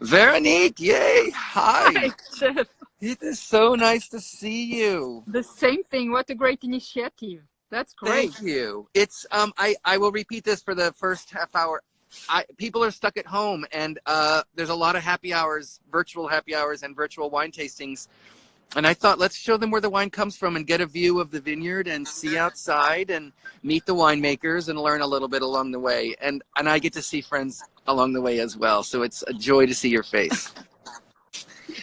Veronique, yay! Hi. Hi, Jeff. It is so nice to see you. The same thing. What a great initiative. That's great. Thank you. It's I will repeat this for the first half hour. People are stuck at home, and there's a lot of happy hours, virtual happy hours, and virtual wine tastings. And I thought, let's show them where the wine comes from and get a view of the vineyard and see outside and meet the winemakers and learn a little bit along the way. And I get to see friends along the way as well. So it's a joy to see your face.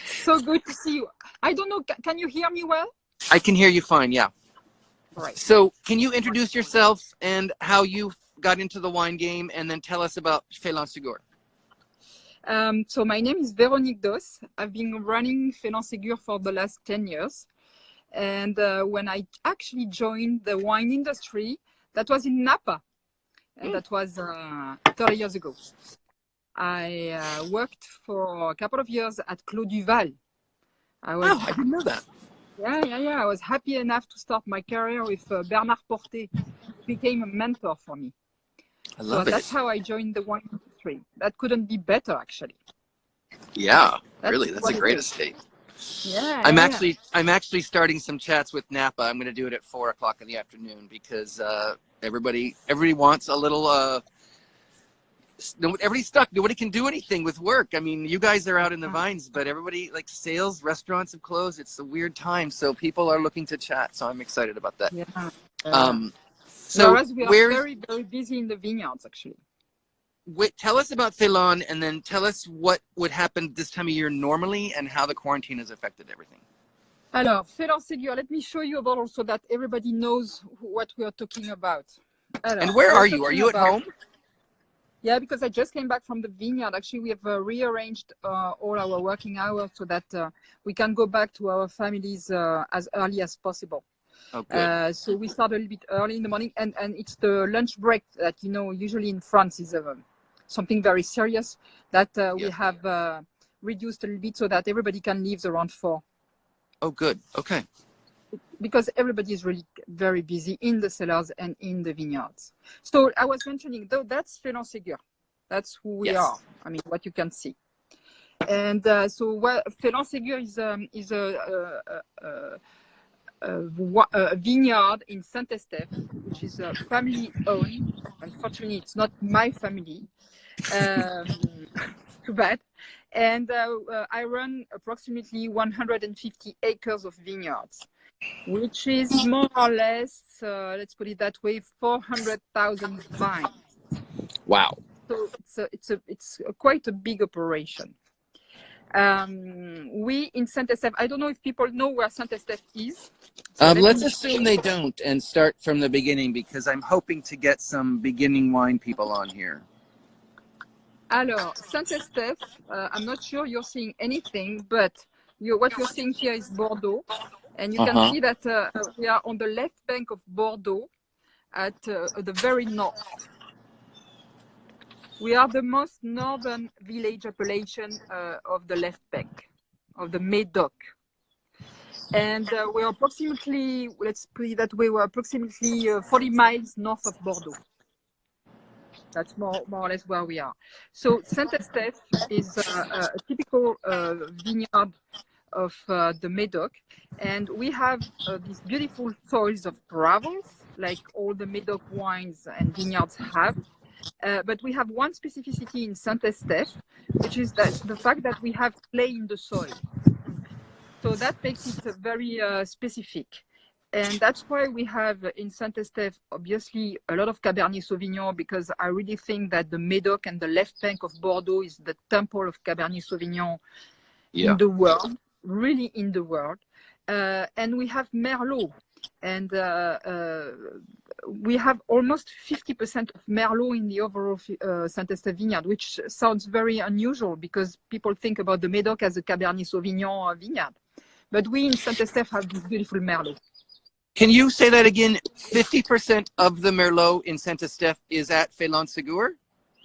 So good to see you. I don't know, can you hear me well? I can hear you fine, yeah. Right. So can you introduce yourself and how you got into the wine game, and then tell us about Phelan Segur? So my name is Veronique Dausse. I've been running Phelan Segur for the last 10 years. And when I actually joined the wine industry, that was in Napa. And that was 30 years ago. I worked for a couple of years at Clos Duval. I didn't know that. Yeah. I was happy enough to start my career with Bernard Portet. He became a mentor for me. I love it. That's how I joined the wine industry. That couldn't be better, actually. Yeah, really, that's a great estate. Yeah. I'm actually starting some chats with Napa. I'm going to do it at 4 o'clock in the afternoon because everybody wants a little. Everybody's stuck. Nobody can do anything with work. I mean, you guys are out in the vines, but everybody, like, sales, restaurants have closed. It's a weird time, so people are looking to chat. So I'm excited about that. Yeah. So whereas we are very, very busy in the vineyards, actually. Tell us about Phelan, and then tell us what would happen this time of year normally and how the quarantine has affected everything. Alors, Phelan Segur, let me show you about also that everybody knows what we are talking about. Alors, and where are you? Are you at home? Yeah, because I just came back from the vineyard. Actually, we have rearranged all our working hours so that we can go back to our families as early as possible. Okay. So we start a little bit early in the morning, and it's the lunch break that, usually in France is something very serious that we have reduced a little bit so that everybody can leave around 4. Oh, good. Okay. Because everybody is really very busy in the cellars and in the vineyards. So I was mentioning, though, that's Phelan Segur. That's who we are. I mean, what you can see. And so Phelan Segur is a vineyard in Saint-Estèphe, which is family-owned. Unfortunately, it's not my family. Too bad. And I run approximately 150 acres of vineyards, which is more or less, let's put it that way, 400,000 vines. Wow. So it's quite a big operation. We in Saint-Estèphe, I don't know if people know where Saint-Estèphe is. So let's assume they don't and start from the beginning, because I'm hoping to get some beginning wine people on here. Alors, Saint-Estèphe, I'm not sure you're seeing anything, but what you're seeing here is Bordeaux. And you can see that we are on the left bank of Bordeaux at the very north. We are the most northern village appellation of the left bank, of the Médoc. And we're approximately, let's put it that way, we're approximately 40 miles north of Bordeaux. That's more or less where we are. So Saint-Estèphe is a typical vineyard of the Médoc, and we have these beautiful soils of gravels, like all the Médoc wines and vineyards have. But we have one specificity in Saint-Estèphe, which is the fact that we have clay in the soil. So that makes it very specific. And that's why we have in Saint-Estèphe, obviously, a lot of Cabernet Sauvignon, because I really think that the Médoc and the left bank of Bordeaux is the temple of Cabernet Sauvignon in the world, really in the world. And we have Merlot. And we have almost 50% of Merlot in the overall Saint-Estèphe vineyard, which sounds very unusual because people think about the Médoc as a Cabernet Sauvignon vineyard. But we in Saint-Estèphe have this beautiful Merlot. Can you say that again? 50% of the Merlot in Saint-Estèphe is at Phelan Segur?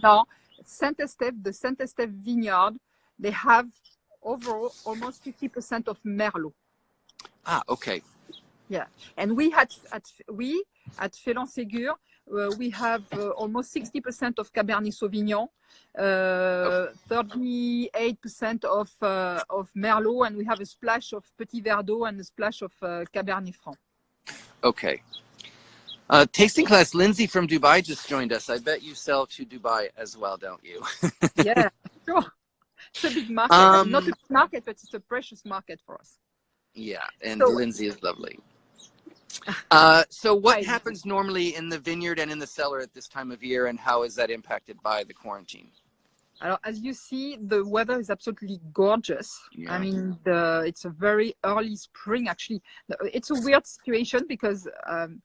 No, Saint-Estèphe, the Saint-Estèphe vineyard, they have overall almost 50% of Merlot. Ah, okay. Yeah, and we at Phelan Segur, we have almost 60% of Cabernet Sauvignon, 38% of Merlot, and we have a splash of Petit Verdot and a splash of Cabernet Franc. Okay. Tasting class, Lindsay from Dubai just joined us. I bet you sell to Dubai as well, don't you? Yeah, sure. It's a big market. Not a big market, but it's a precious market for us. Yeah, and So, Lindsay is lovely. So what happens normally in the vineyard and in the cellar at this time of year, and how is that impacted by the quarantine? As you see, the weather is absolutely gorgeous. Yeah. I mean, it's a very early spring, actually. It's a weird situation because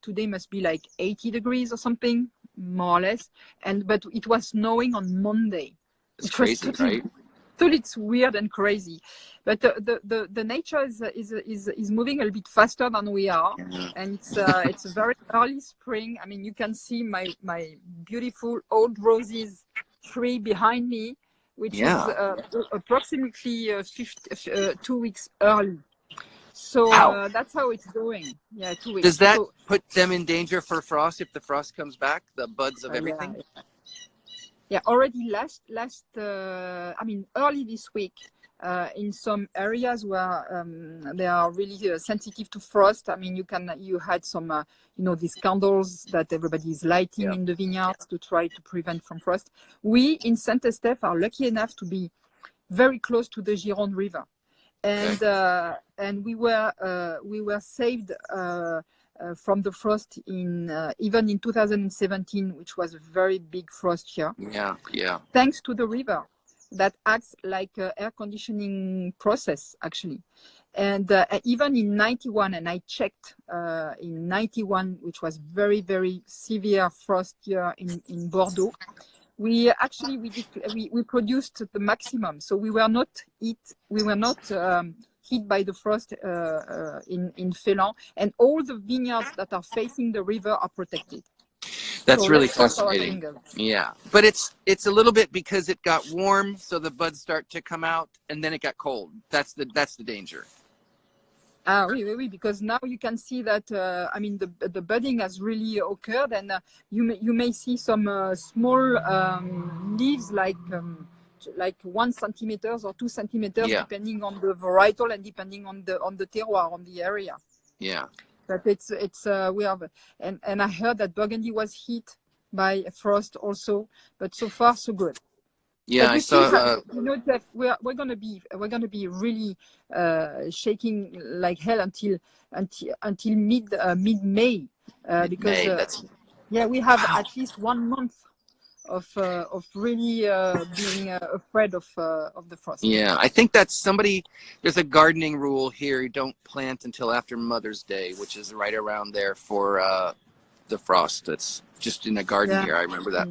today must be like 80 degrees or something, more or less. But it was snowing on Monday. It's crazy, right? So it's weird and crazy. But the nature is moving a little bit faster than we are. Yeah. And it's a very early spring. I mean, you can see my beautiful old roses tree behind me, which is approximately 2 weeks early. So that's how it's going. Yeah, 2 weeks. Does that put them in danger for frost if the frost comes back? The buds of everything? Yeah, already early this week, in some areas where they are really sensitive to frost. I mean, you had some, these candles that everybody is lighting in the vineyards to try to prevent from frost. We in Saint-Estèphe are lucky enough to be very close to the Gironde River, and we were saved from the frost even in 2017, which was a very big frost here. Yeah. Thanks to the river that acts like an air conditioning process, actually. And even in 91, and I checked in 91, which was very, very severe frost year in Bordeaux, we produced the maximum. So we were not hit by the frost in Phelan, and all the vineyards that are facing the river are protected. That's really fascinating. Yeah, but it's a little bit because it got warm, so the buds start to come out, and then it got cold. That's the danger. Oui, because now you can see that the budding has really occurred, and you may see some small leaves like 1 centimeter or 2 centimeters, depending on the varietal and depending on the terroir, on the area. Yeah. But we have, and I heard that Burgundy was hit by frost also, but so far so good. Yeah, I saw. Jeff, we're gonna be really shaking like hell until mid May, because we have at least 1 month of really being afraid of the frost. Yeah, I think that's there's a gardening rule here. You don't plant until after Mother's Day, which is right around there for the frost. That's just in a garden here. I remember that.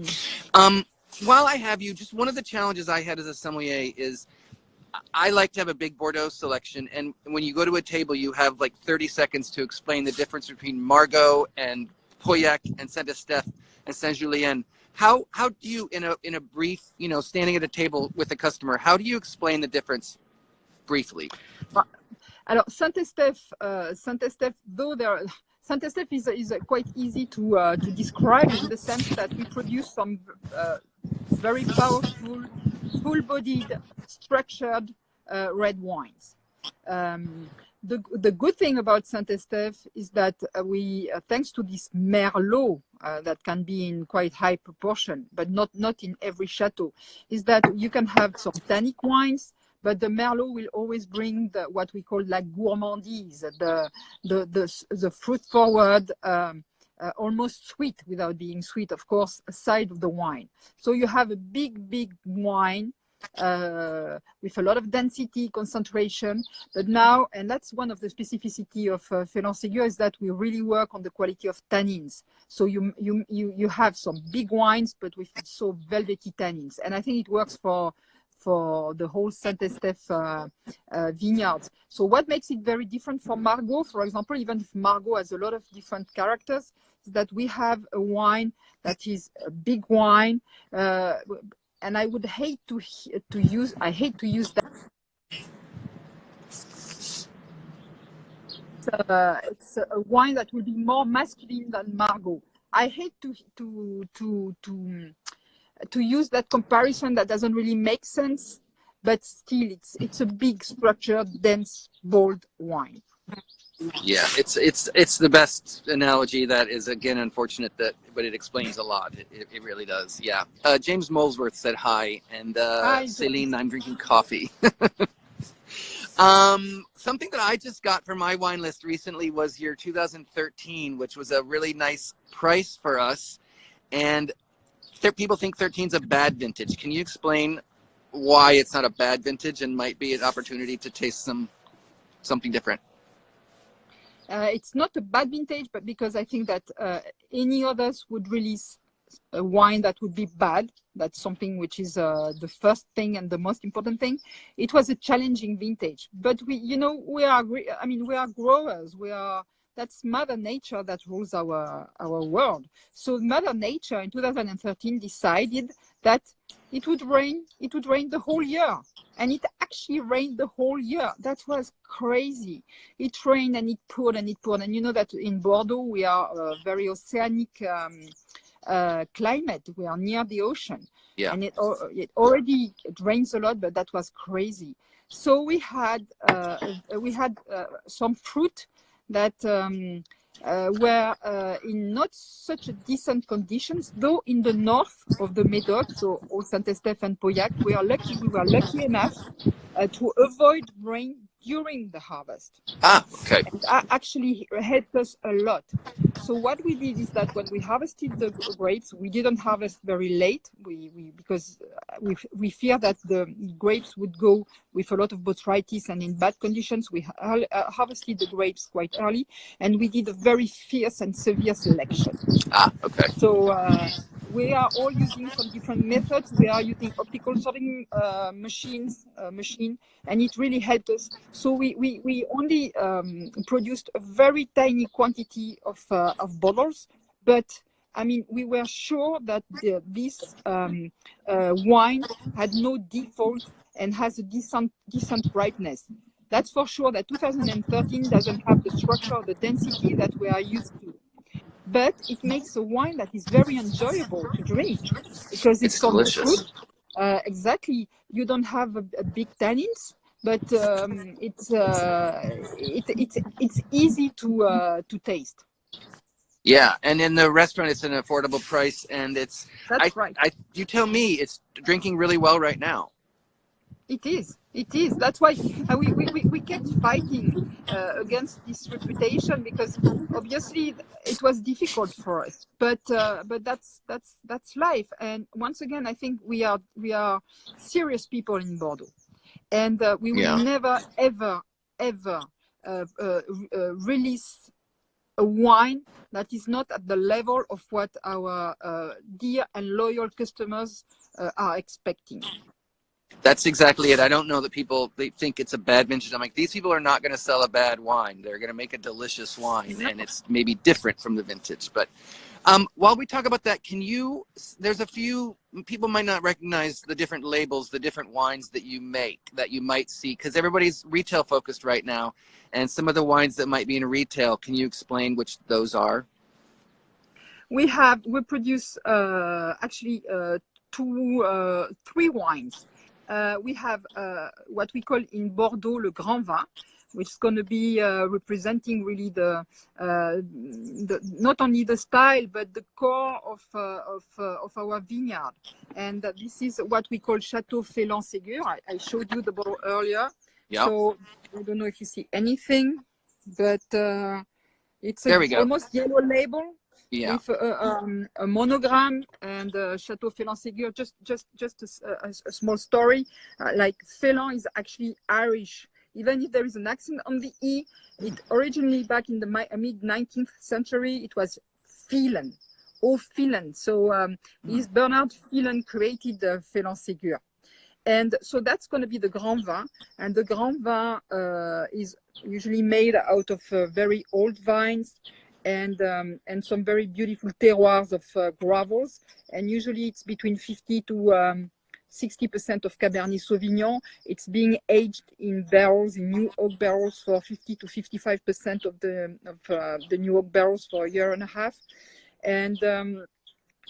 While I have you, just one of the challenges I had as a sommelier is I like to have a big Bordeaux selection, and when you go to a table, you have like 30 seconds to explain the difference between Margaux and Pauillac and Saint-Estèphe and Saint-Julien. How do you, in a brief, standing at a table with a customer, how do you explain the difference briefly? Alors Saint-Estèphe, Saint-Estèphe is quite easy to describe, in the sense that we produce some very powerful, full-bodied, structured red wines. The good thing about Saint-Estèphe is that we, thanks to this Merlot that can be in quite high proportion, but not in every chateau, is that you can have some tannic wines, but the Merlot will always bring what we call la gourmandise, the fruit-forward, almost sweet without being sweet, of course, side of the wine. So you have a big wine with a lot of density, concentration. But now, and that's one of the specificity of Phelan Segur, is that we really work on the quality of tannins. So you have some big wines, but with so velvety tannins. And I think it works for the whole Saint-Estèphe vineyards. So what makes it very different from Margaux, for example, even if Margaux has a lot of different characters, is that we have a wine that is a big wine, and I would hate to use that. It's a wine that will be more masculine than Margaux. I hate to use that comparison that doesn't really make sense, but still it's a big, structured, dense, bold wine. Yeah, it's the best analogy. That is, again, unfortunate, but it explains a lot. It really does. Yeah. James Molesworth said hi, and Hi, Celine, James. I'm drinking coffee. Something that I just got for my wine list recently was your 2013, which was a really nice price for us. And people think 13 is a bad vintage. Can you explain why it's not a bad vintage and might be an opportunity to taste something different? It's not a bad vintage, but because I think that any others would release a wine that would be bad. That's something which is the first thing and the most important thing. It was a challenging vintage, but we are growers. That's Mother Nature that rules our world. So Mother Nature in 2013 decided that it would rain the whole year. And it actually rained the whole year. That was crazy. It rained and it poured and it poured. And you know that in Bordeaux, we are a very oceanic climate. We are near the ocean. Yeah. And it rains a lot, but that was crazy. So we had some fruit that were in not such a decent conditions, though in the north of the Médoc, so all Saint-Estèphe and Pauillac, we were lucky enough to avoid rain during the harvest. Okay. And that actually helped us a lot. So what we did is that when we harvested the grapes, we didn't harvest very late because we fear that the grapes would go with a lot of botrytis and in bad conditions. We harvested the grapes quite early, and we did a very fierce and severe selection. Okay. So we are all using some different methods. We are using optical sorting machine, and it really helped us. So we only produced a very tiny quantity of bottles, but I mean, we were sure that this wine had no default and has a decent ripeness. That's for sure that 2013 doesn't have the structure or the density that we are used to. But it makes a wine that is very enjoyable to drink because it's from delicious. the fruit. Exactly. You don't have a big tannins, but it's easy to taste. Yeah, and in the restaurant, it's an affordable price, and That's right. You tell me, it's drinking really well right now. It is. That's why we kept fighting against this reputation, because obviously it was difficult for us. But that's life. And once again, I think we are serious people in Bordeaux, and we will never ever release a wine that is not at the level of what our dear and loyal customers are expecting. That's exactly it. I don't know that they think it's a bad vintage. I'm like, these people are not going to sell a bad wine. They're going to make a delicious wine, and it's maybe different from the vintage. But while we talk about that, there's a few people might not recognize the different labels, the different wines that you make, that you might see, because everybody's retail focused right now. And some of the wines that might be in retail, can you explain which those are? We produce actually three wines. We have what we call in Bordeaux le Grand Vin, which is going to be representing really the not only the style but the core of our vineyard. And this is what we call Chateau, Phelan, Segur. I showed you the bottle earlier. Yep. So I don't know if you see anything, but it's almost yellow label. Yeah. With a monogram and Chateau Phelan Segur. Just a small story. Like Phelan is actually Irish. Even if there is an accent on the E, it originally back in the mid 19th century, it was Phelan. Oh, Phelan. So Bernard Phelan created the Phelan Segur. And so that's going to be the Grand Vin. And the Grand Vin is usually made out of very old vines and some very beautiful terroirs of gravels. And usually it's between 50 to 60% of Cabernet Sauvignon. It's being aged in barrels, in new oak barrels, for 50 to 55% of the new oak barrels for a year and a half. And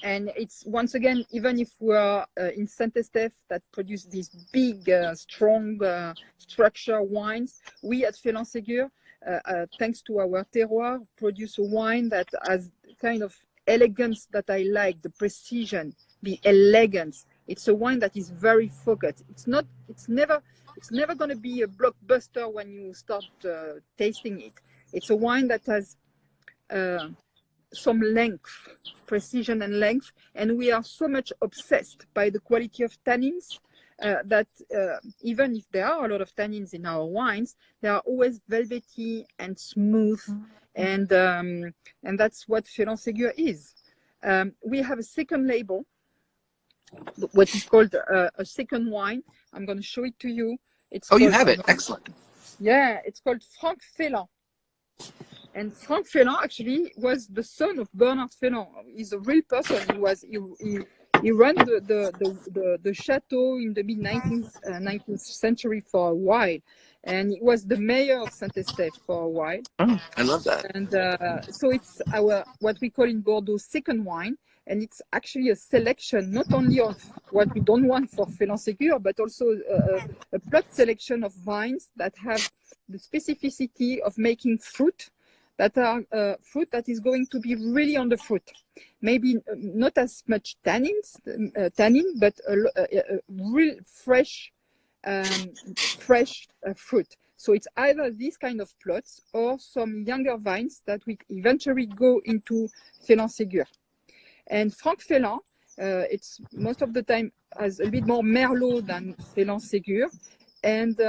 it's once again, even if we are in Saint-Estèphe that produce these big, strong structure wines, we at Phelan Segur, thanks to our terroir, produce a wine that has kind of elegance that I like, the precision, the elegance. It's a wine that is very focused. It's never going to be a blockbuster when you start tasting it. It's a wine that has some length, precision and length, and we are so much obsessed by the quality of tannins that even if there are a lot of tannins in our wines, they are always velvety and smooth, and that's what Phelan Segur is. We have a second label, what is called a second wine. I'm going to show it to you. You have it. Excellent. Yeah, it's called Franck Phelan. And Franck Phelan actually was the son of Bernard Phelan. He's a real person. He ran the Chateau in the mid-19th century for a while, and he was the mayor of Saint-Estèphe for a while. Oh, I love that. And so it's our what we call in Bordeaux second wine, and it's actually a selection not only of what we don't want for Phelan Segur, but also a plot selection of vines that have the specificity of making fruit that are fruit that is going to be really on the fruit. Maybe not as much tannin, but a real fresh fruit. So it's either these kind of plots or some younger vines that we eventually go into Phelan Segur. And Franck Phelan, it's most of the time has a bit more Merlot than Phelan Segur, and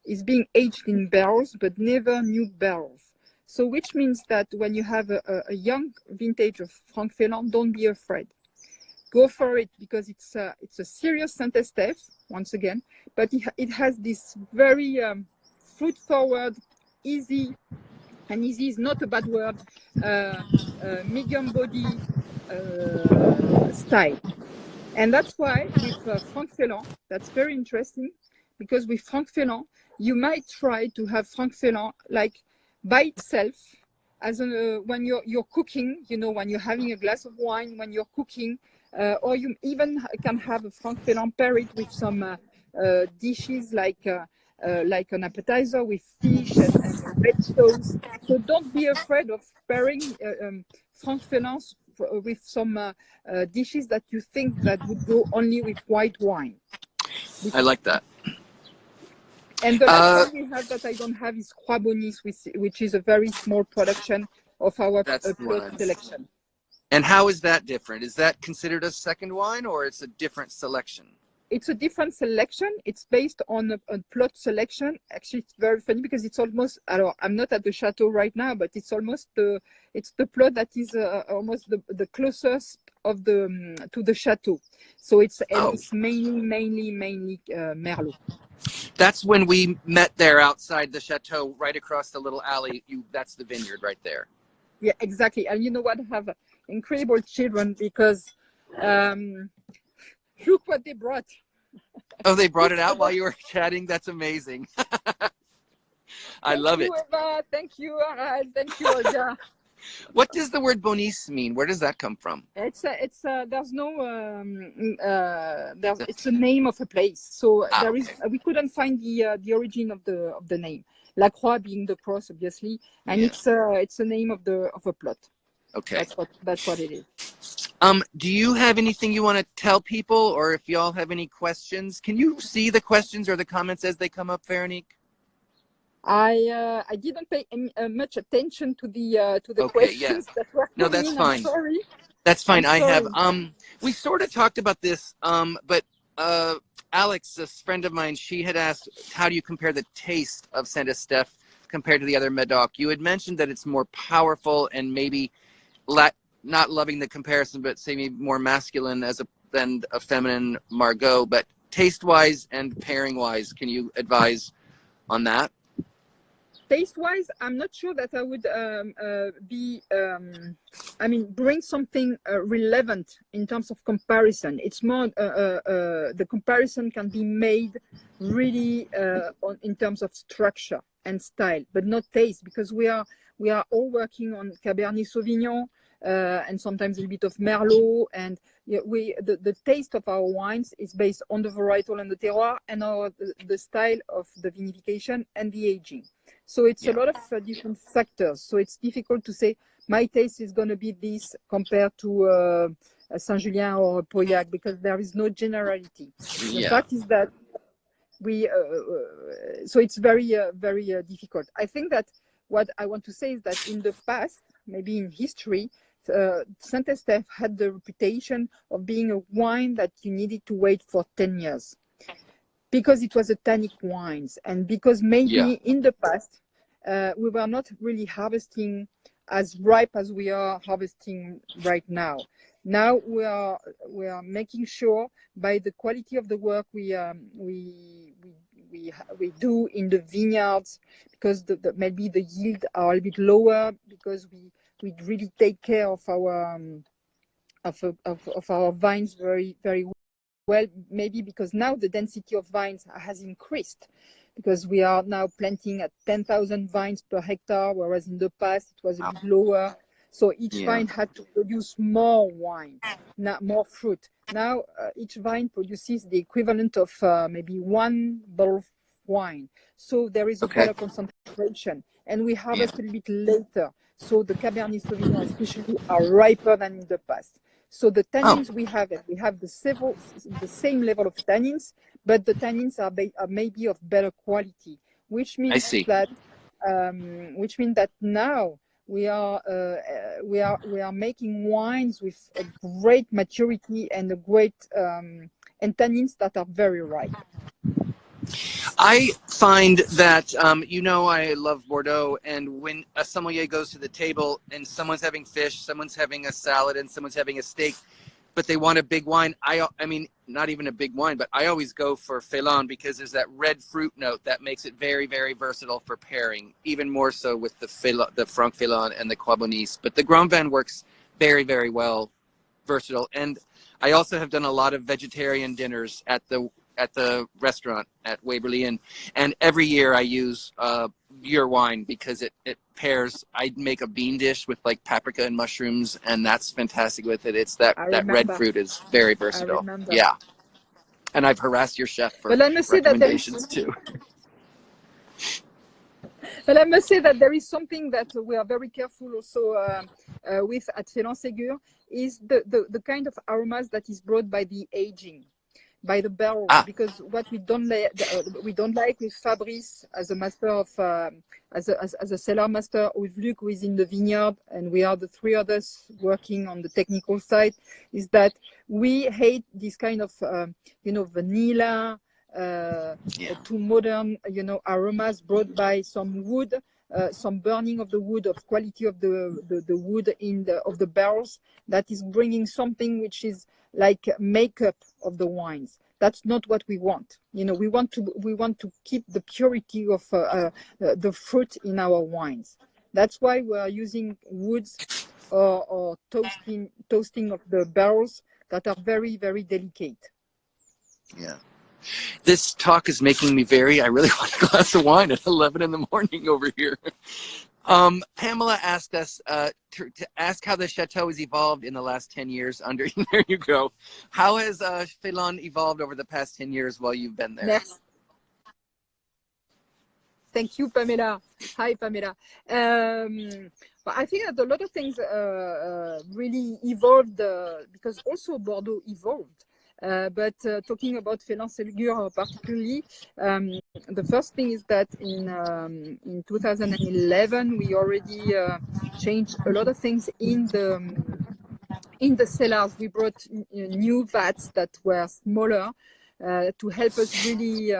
is being aged in barrels, but never new barrels. So which means that when you have a young vintage of Franck Phelan, don't be afraid. Go for it, because it's a serious Saint-Estèphe, once again, but it has this very fruit-forward, easy, and easy is not a bad word, medium body style. And that's why with Franck Phelan, that's very interesting, because with Franck Phelan, you might try to have Franck Phelan like by itself, as when you're cooking, when you're having a glass of wine, when you're cooking, or you even can have a Franck Phelan pair it with some dishes like an appetizer with fish and red sauce. So don't be afraid of pairing Franck Phelan with some dishes that you think that would go only with white wine. I like that. And the last one we have that I don't have is Croix Bonis, which is a very small production of our plot selection. And how is that different? Is that considered a second wine, or it's a different selection? It's a different selection. It's based on a plot selection. Actually, it's very funny because it's almost, I'm not at the Chateau right now, but it's almost the plot that is almost the closest of to the Chateau. So it's mainly Merlot. That's when we met there outside the Chateau, right across the little alley. That's the vineyard right there. Yeah, exactly. And you know what? I have incredible children because look what they brought. Oh, they brought it out while you were chatting? That's amazing. I love it. Eva. Thank you, Harald. Thank you, Olga. What does the word Bonis mean? Where does that come from? It's it's a name of a place. So we couldn't find the origin of the name. La Croix being the cross, obviously, and it's a name of a plot. Okay. That's what it is. Do you have anything you want to tell people, or if y'all have any questions? Can you see the questions or the comments as they come up, Veronique? I didn't pay much attention to the questions that were coming. No, that's fine. I'm sorry. That's fine. I have we sort of talked about this, but Alex, a friend of mine, she had asked, how do you compare the taste of Saint-Estèphe compared to the other Medoc? You had mentioned that it's more powerful and maybe not loving the comparison, but say maybe more masculine than a feminine Margaux. But taste-wise and pairing-wise, can you advise on that? Taste-wise, I'm not sure that I would bring something relevant in terms of comparison. It's more the comparison can be made really in terms of structure and style, but not taste, because we are all working on Cabernet Sauvignon. and sometimes a little bit of Merlot. And the taste of our wines is based on the varietal and the terroir and the style of the vinification and the aging. So it's a lot of different factors. So it's difficult to say my taste is going to be this compared to Saint-Julien or Pauillac, because there is no generality. The fact is that so it's very difficult. I think that what I want to say is that in the past, maybe in history, Saint-Estèphe had the reputation of being a wine that you needed to wait for 10 years because it was a tannic wines, and because maybe in the past we were not really harvesting as ripe as we are harvesting right now. Now we are making sure by the quality of the work we do in the vineyards, because maybe the yield are a little bit lower, because we really take care of our vines very well. Maybe because now the density of vines has increased, because we are now planting at 10,000 vines per hectare, whereas in the past it was a bit lower. So each vine had to produce more wine, not more fruit. Now each vine produces the equivalent of maybe one bottle of wine. So there is a better concentration, and we harvest a little bit later. So the Cabernet Sauvignon especially are riper than in the past. So the tannins we have the same level of tannins, but the tannins are maybe of better quality, which means that now we are making wines with a great maturity and a great and tannins that are very ripe. I find that, I love Bordeaux, and when a sommelier goes to the table and someone's having fish, someone's having a salad, and someone's having a steak, but they want a big wine, I mean, not even a big wine, but I always go for Phelan, because there's that red fruit note that makes it very, very versatile for pairing, even more so with the Franc Phelan and the Quabonnice. But the Grand Vin works very, very well, versatile. And I also have done a lot of vegetarian dinners at the restaurant at Waverly Inn, and every year I use your wine because it pairs. I make a bean dish with like paprika and mushrooms, and that's fantastic with it. It's that red fruit is very versatile. Yeah, and I've harassed your chef for recommendations too. But I must say that there is something that we are very careful also with at Phelan Segur, is the kind of aromas that is brought by the aging, by the barrels, because what we don't like with Fabrice as a master of as a cellar master, with Luc who is in the vineyard, and we are the three others working on the technical side, is that we hate this kind of vanilla, too modern, aromas brought by some wood, some burning of the wood, of quality of the wood of the barrels, that is bringing something which is like makeup of the wines. That's not what we want. We want to keep the purity of the fruit in our wines. That's why we are using woods or toasting of the barrels that are very, very delicate. Yeah. This talk is making me I really want a glass of wine at 11 in the morning over here. Pamela asked us to ask how the Chateau has evolved in the last 10 years under, there you go. How has Phelan evolved over the past 10 years while you've been there? Merci. Thank you, Pamela. Hi, Pamela. I think that a lot of things really evolved because also Bordeaux evolved. But talking about Phelan Segur particularly, the first thing is that in 2011 we already changed a lot of things in the cellars. We brought new vats that were smaller to help us really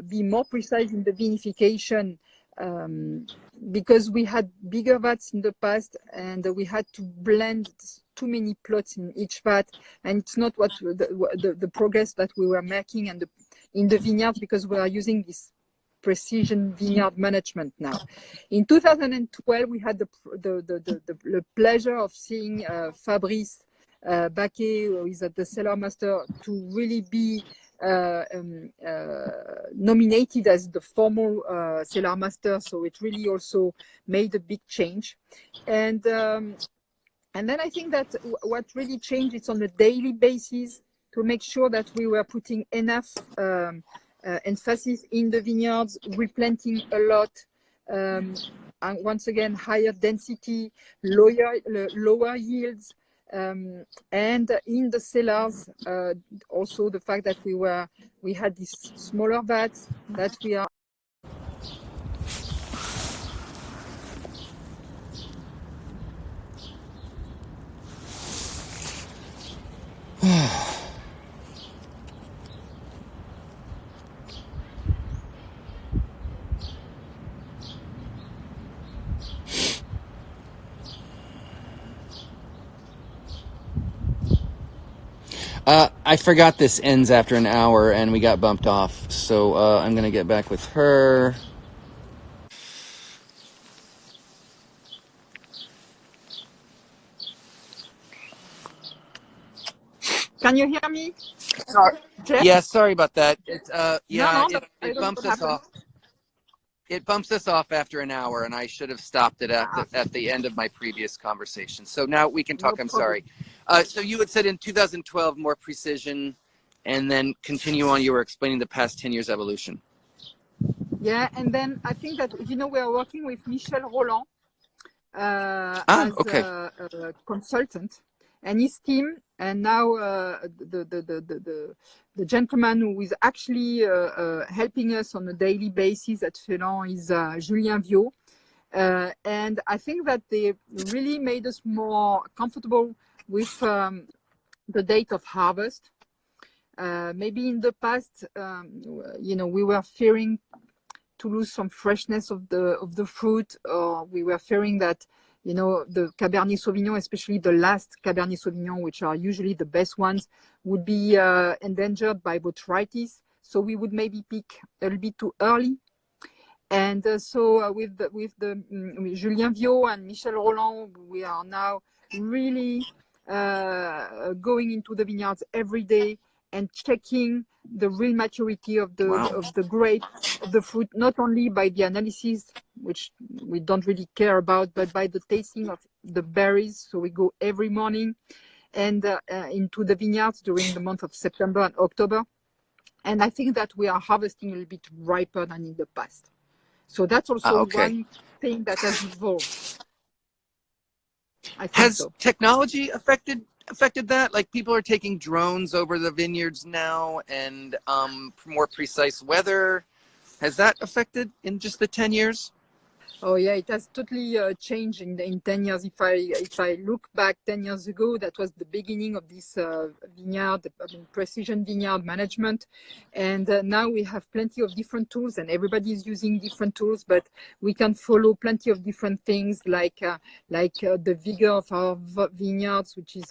be more precise in the vinification, because we had bigger vats in the past and we had to blend too many plots in each vat, and it's not what the progress that we were making and in the vineyards, because we are using this precision vineyard management now. In 2012 we had the pleasure of seeing Fabrice Baquet, who is at the cellar master, to really be nominated as the formal cellar master. So it really also made a big change. And And then I think that what really changed is on a daily basis to make sure that we were putting enough emphasis in the vineyards, replanting a lot, and once again, higher density, lower yields, and in the cellars, also the fact that we had these smaller vats that we are. I forgot this ends after an hour and we got bumped off. So I'm going to get back with her. Can you hear me? Sorry. Jeff? Yeah, sorry about that. It bumps us off. It bumps us off after an hour, and I should have stopped it at the end of my previous conversation. So now we can talk. I'm sorry. So you had said in 2012 more precision, and then continue on. You were explaining the past 10 years evolution. Yeah, and then I think that we are working with Michel Roland as a consultant, and his team, and now the gentleman who is actually helping us on a daily basis at Phelan is Julien Viau. And I think that they really made us more comfortable with the date of harvest. Maybe in the past, we were fearing to lose some freshness of the fruit, or we were fearing that the Cabernet Sauvignon, especially the last Cabernet Sauvignon, which are usually the best ones, would be endangered by botrytis. So we would maybe pick a little bit too early. And so with Julien Viau and Michel Roland, we are now really going into the vineyards every day and checking the real maturity of the grape, of the fruit, not only by the analysis, which we don't really care about, but by the tasting of the berries. So we go every morning and into the vineyards during the month of September and October. And I think that we are harvesting a little bit riper than in the past. So that's also one thing that has evolved. Has technology affected that? Like, people are taking drones over the vineyards now, and more precise weather. Has that affected in just the 10 years? Oh yeah, it has totally changed in 10 years. If I look back 10 years ago, that was the beginning of this precision vineyard management. And now we have plenty of different tools, and everybody is using different tools, but we can follow plenty of different things like the vigor of our vineyards, which is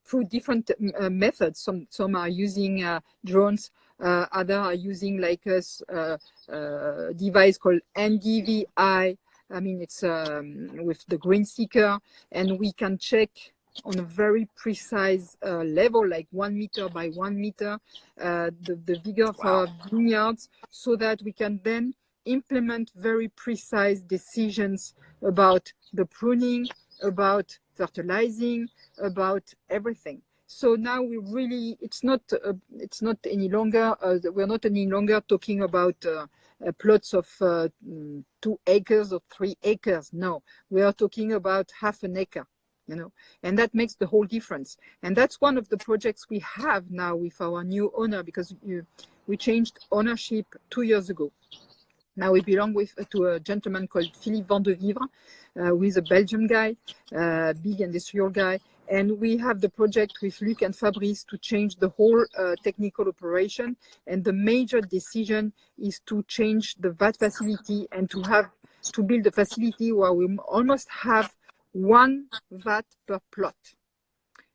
through different methods. Some are using drones. Others are using like a device called NDVI. I mean, it's with the green seeker, and we can check on a very precise level, like 1 meter by 1 meter, the vigor of our vineyards, so that we can then implement very precise decisions about the pruning, about fertilizing, about everything. So now we really, it's not any longer, we're not any longer talking about plots of 2 acres or 3 acres. No, we are talking about half an acre, and that makes the whole difference. And that's one of the projects we have now with our new owner, because we changed ownership 2 years ago. Now we belong to a gentleman called Philippe Vandevivre, who is a Belgian guy, big industrial guy. And we have the project with Luc and Fabrice to change the whole technical operation. And the major decision is to change the vat facility and to build a facility where we almost have 1 vat per plot.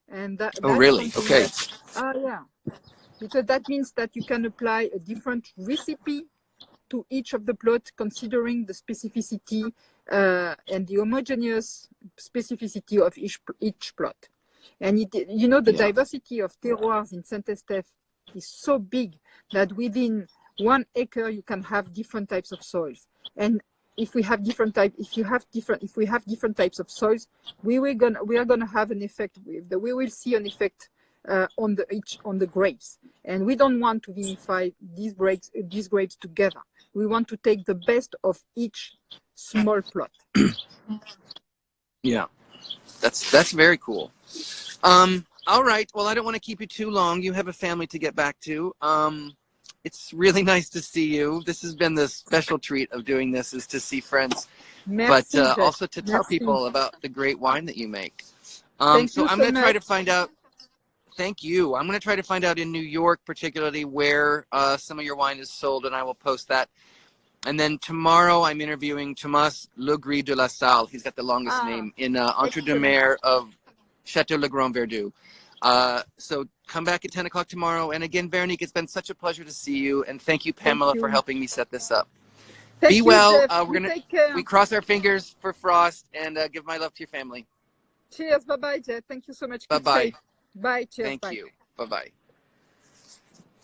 And that's really? Okay. Yeah. Because that means that you can apply a different recipe to each of the plots, considering the specificity and the homogeneous specificity of each plot. And the diversity of terroirs in Saint-Estèphe is so big that within 1 acre you can have different types of soils. And if we have different types of soils, we are gonna have an effect we will see an effect on the grapes, and we don't want to vinify these grapes together. We want to take the best of each small plot. Yeah, that's very cool. All right. Well, I don't want to keep you too long. You have a family to get back to. It's really nice to see you. This has been the special treat of doing this, is to see friends, Merci, but also to tell Merci. people about the great wine that you make. Thank So you I'm so going to try to much. find out. Thank you. I'm going to try to find out in New York, particularly, where some of your wine is sold, and I will post that. And then tomorrow I'm interviewing Thomas Legris de la Salle. He's got the longest name in Entre-deux-Mers of Chateau Le Grand Verdu. So come back at 10 o'clock tomorrow. And again, Veronique, it's been such a pleasure to see you. And thank you, Pamela, for helping me set this up. Be well. We cross our fingers for frost, and give my love to your family. Cheers. Bye-bye, Jet. Thank you so much. Bye-bye. Bye. Cheers. Thank you. Bye-bye.